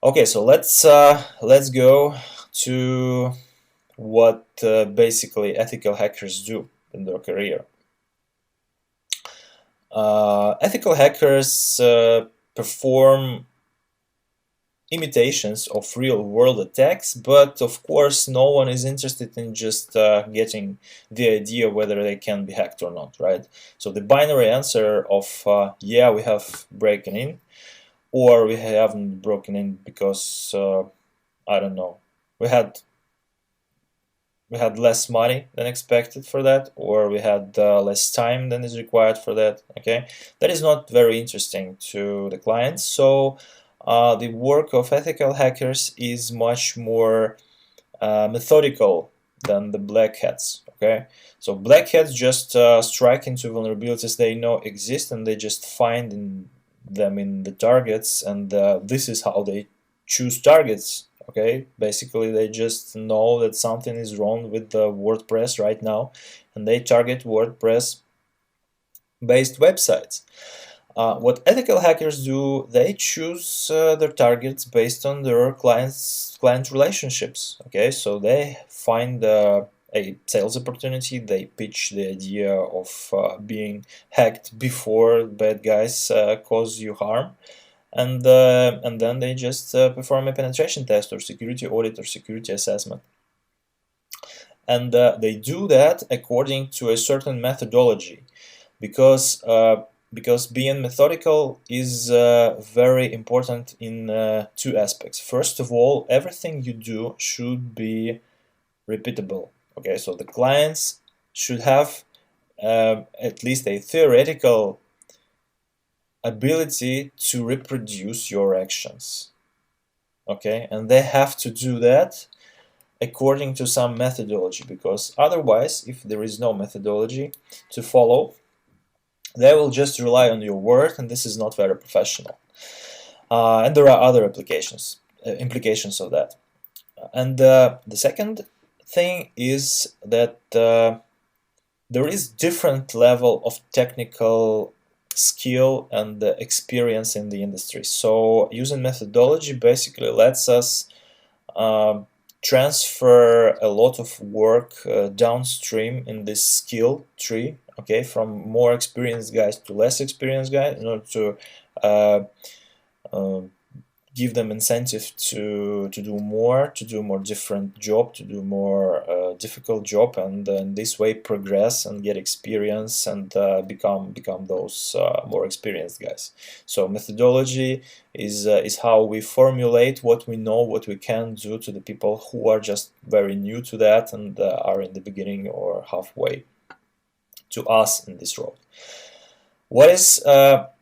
Okay, so let's go to what basically ethical hackers do in their career. Ethical hackers perform imitations of real-world attacks, but of course, no one is interested in just getting the idea whether they can be hacked or not, right? So the binary answer of yeah, we have broken in, or we haven't broken in because I don't know, we had less money than expected for that, or we had less time than is required for that. Okay, that is not very interesting to the clients. So the work of ethical hackers is much more methodical than the black hats. Okay, so black hats just strike into vulnerabilities they know exist, and they just find them in the targets, and this is how they choose targets. Okay, basically they just know that something is wrong with the WordPress right now, and they target WordPress based websites. What ethical hackers do, they choose their targets based on their client relationships. Okay, so they find a sales opportunity, they pitch the idea of being hacked before bad guys cause you harm, and then they just perform a penetration test or security audit or security assessment. And they do that according to a certain methodology, because being methodical is very important in two aspects. First of all, everything you do should be repeatable. Okay, so the clients should have at least a theoretical ability to reproduce your actions. Okay, and they have to do that according to some methodology, because otherwise, if there is no methodology to follow, they will just rely on your word, and this is not very professional. And there are other implications of that. And the second thing is that there is different level of technical skill and experience in the industry. So using methodology basically lets us transfer a lot of work downstream in this skill tree, okay, from more experienced guys to less experienced guys, in order to uh, uh, give them incentive to do more different job, to do more difficult job, and in this way progress and get experience and become those more experienced guys. So methodology is how we formulate what we know, what we can do, to the people who are just very new to that and are in the beginning or halfway to us in this role. What is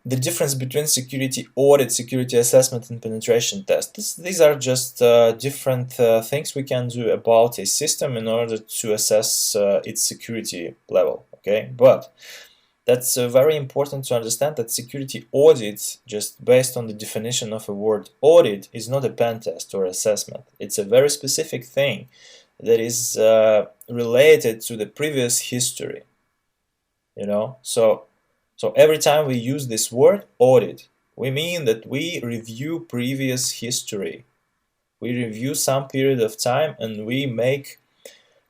the difference between security audit, security assessment, and penetration test? These are just different things we can do about a system in order to assess its security level. Okay, but that's very important to understand that security audit, just based on the definition of a word audit, is not a pen test or assessment. It's a very specific thing that is related to the previous history. So every time we use this word audit, we mean that we review previous history. We review some period of time and we make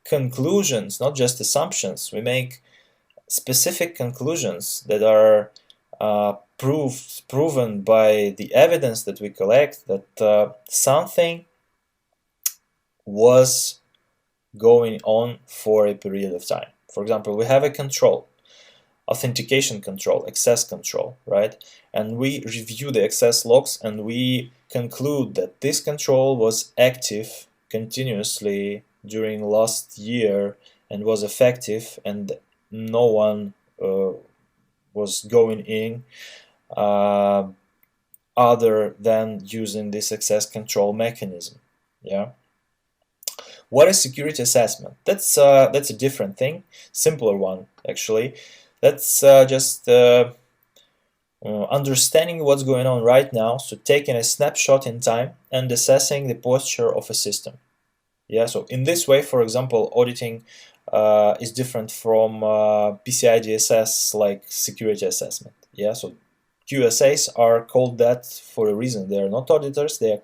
conclusions, not just assumptions. We make specific conclusions that are proven by the evidence that we collect, that something was going on for a period of time. For example, we have a control, authentication control, access control, right? And we review the access logs and we conclude that this control was active continuously during last year and was effective, and no one was going in other than using this access control mechanism. Yeah. What is security assessment? That's a different thing, simpler one actually. That's just understanding what's going on right now, so taking a snapshot in time and assessing the posture of a system. Yeah, so in this way, for example, auditing is different from PCI DSS, like security assessment. Yeah, so QSAs are called that for a reason. They are not auditors, they are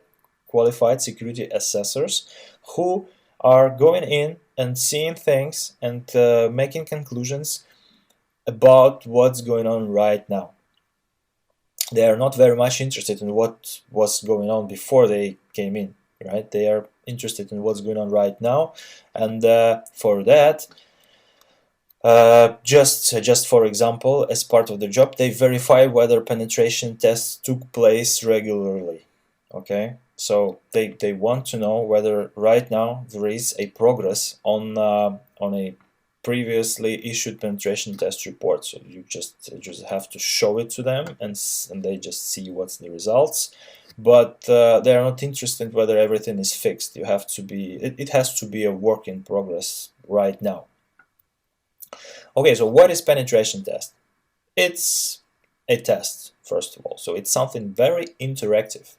qualified security assessors who are going in and seeing things and making conclusions about what's going on right now. They are not very much interested in what was going on before they came in, right? They are interested in what's going on right now, and for that, just for example, as part of the job, they verify whether penetration tests took place regularly. Okay, so they want to know whether right now there is a progress on a previously issued penetration test report. So you just have to show it to them, and they just see what's the results. But they are not interested whether everything is fixed. You have to be. It has to be a work in progress right now. Okay, so what is penetration test? It's a test, first of all. So it's something very interactive.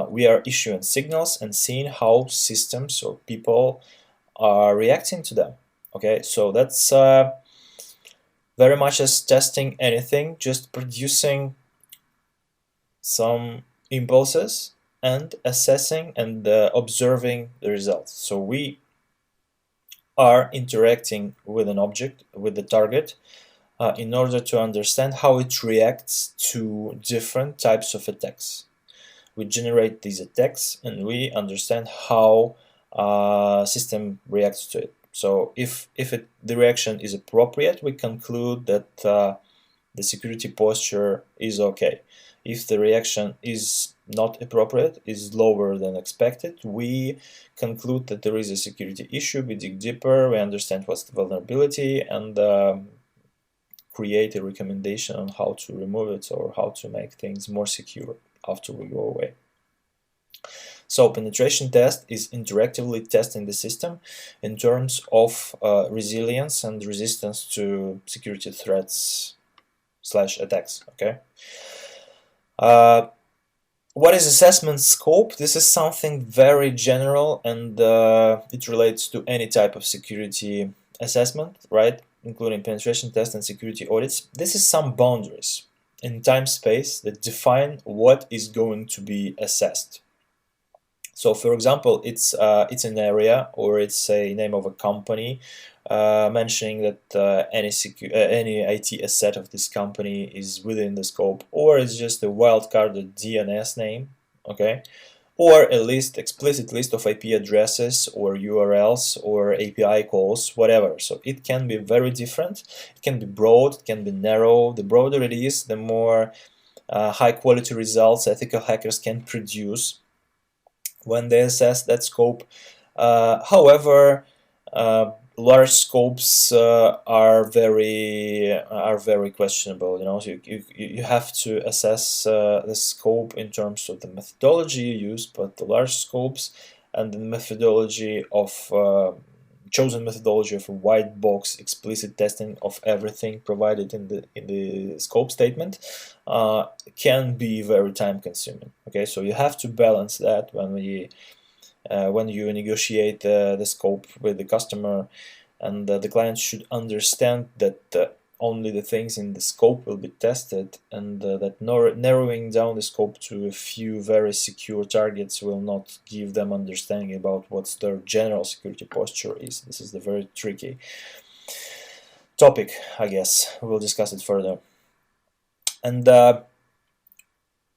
We are issuing signals and seeing how systems or people are reacting to them. Okay, so that's very much as testing anything, just producing some impulses and assessing and observing the results. So we are interacting with an object, with the target, in order to understand how it reacts to different types of attacks. We generate these attacks and we understand how system reacts to it. So if the reaction is appropriate, we conclude that the security posture is okay. If the reaction is not appropriate, is lower than expected, we conclude that there is a security issue, we dig deeper, we understand what's the vulnerability, and create a recommendation on how to remove it or how to make things more secure after we go away. So penetration test is interactively testing the system in terms of resilience and resistance to security threats / attacks. Okay. What is assessment scope? This is something very general, and it relates to any type of security assessment, right? Including penetration tests and security audits. This is some boundaries in time-space that define what is going to be assessed. So, for example, it's an area or it's a name of a company, mentioning that any IT asset of this company is within the scope, or it's just a wildcarded DNS name, okay, or a explicit list of IP addresses or URLs or API calls, whatever. So it can be very different. It can be broad, it can be narrow. The broader it is, the more high quality results ethical hackers can produce when they assess that scope. However, large scopes are very questionable. You know, so you have to assess the scope in terms of the methodology you use, but the large scopes and the methodology of chosen methodology of a white box explicit testing of everything provided in the scope statement can be very time consuming. Okay, so you have to balance that when you negotiate the scope with the customer, and the client should understand that only the things in the scope will be tested, and that narrowing down the scope to a few very secure targets will not give them understanding about what their general security posture is. This is the very tricky topic, I guess. We'll discuss it further. And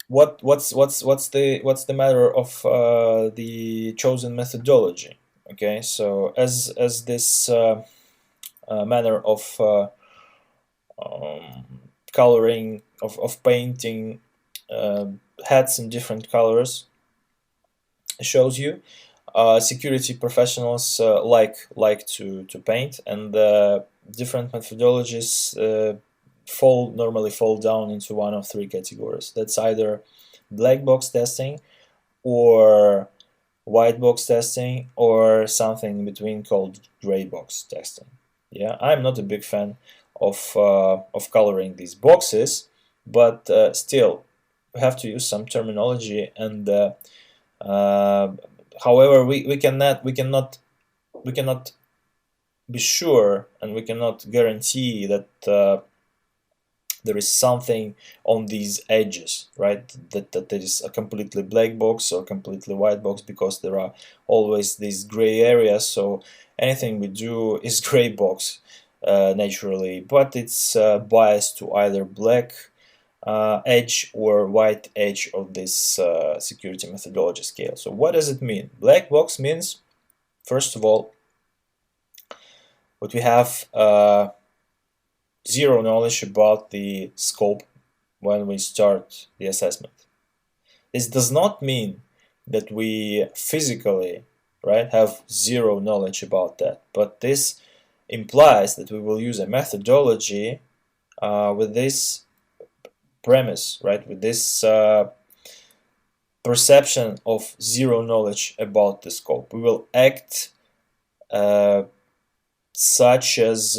what's the matter of the chosen methodology? Okay, so as this manner of coloring of painting hats in different colors shows you, security professionals like to paint, and different methodologies normally fall down into one of three categories. That's either black box testing or white box testing, or something in between called gray box testing. Yeah, I'm not a big fan of coloring these boxes, but still we have to use some terminology, and however we cannot be sure, and we cannot guarantee that there is something on these edges, right? That there is a completely black box or completely white box, because there are always these gray areas. So anything we do is gray box naturally, but it's biased to either black edge or white edge of this security methodology scale. So what does it mean? Black box means, first of all, what we have zero knowledge about the scope when we start the assessment. This does not mean that we physically, right, have zero knowledge about that, but this implies that we will use a methodology with this premise, right, with this perception of zero knowledge about the scope. We will act such as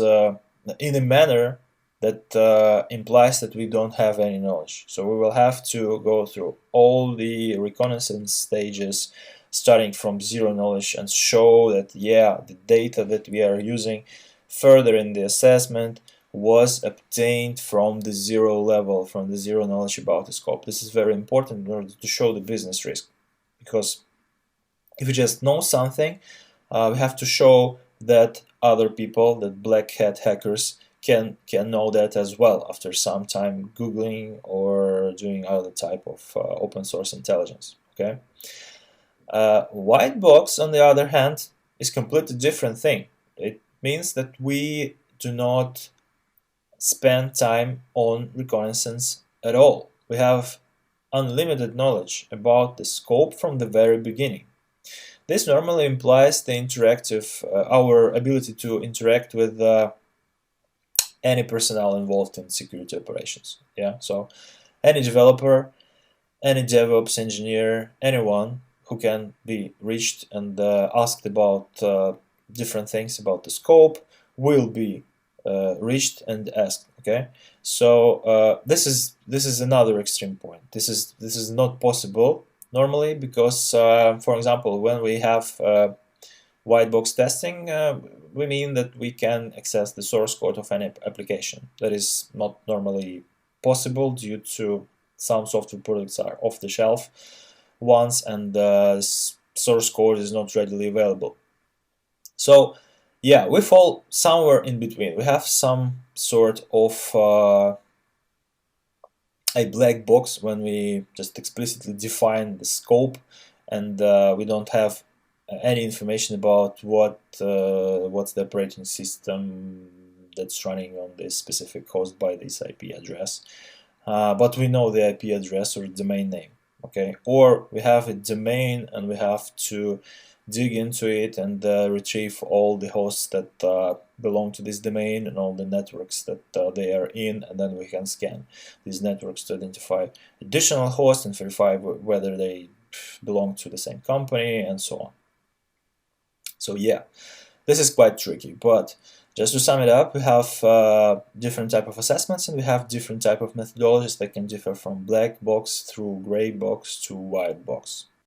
in a manner that implies that we don't have any knowledge. So we will have to go through all the reconnaissance stages, starting from zero knowledge, and show that, yeah, the data that we are using further in the assessment was obtained from the zero level, from the zero knowledge about the scope. This is very important in order to show the business risk, because if you just know something, we have to show that other people, that black hat hackers, can know that as well after some time Googling or doing other type of open source intelligence. Okay. White box, on the other hand, is completely different thing. It means that we do not spend time on reconnaissance at all. We have unlimited knowledge about the scope from the very beginning. This normally implies the interactive, our ability to interact with any personnel involved in security operations. Yeah, so any developer, any DevOps engineer, anyone who can be reached and asked about different things about the scope will be reached and asked. Okay, so this is another extreme point. This is not possible normally, because for example, when we have white box testing, we mean that we can access the source code of any application. That is not normally possible due to some software products are off the shelf ones, and source code is not readily available. So yeah, we fall somewhere in between. We have some sort of a black box when we just explicitly define the scope, and we don't have any information about what's the operating system that's running on this specific host by this IP address, but we know the IP address or domain name. Okay, or we have a domain and we have to dig into it and retrieve all the hosts that belong to this domain and all the networks that they are in, and then we can scan these networks to identify additional hosts and verify whether they belong to the same company and so on. So yeah, this is quite tricky, but just to sum it up, we have different type of assessments, and we have different type of methodologies that can differ from black box through gray box to white box.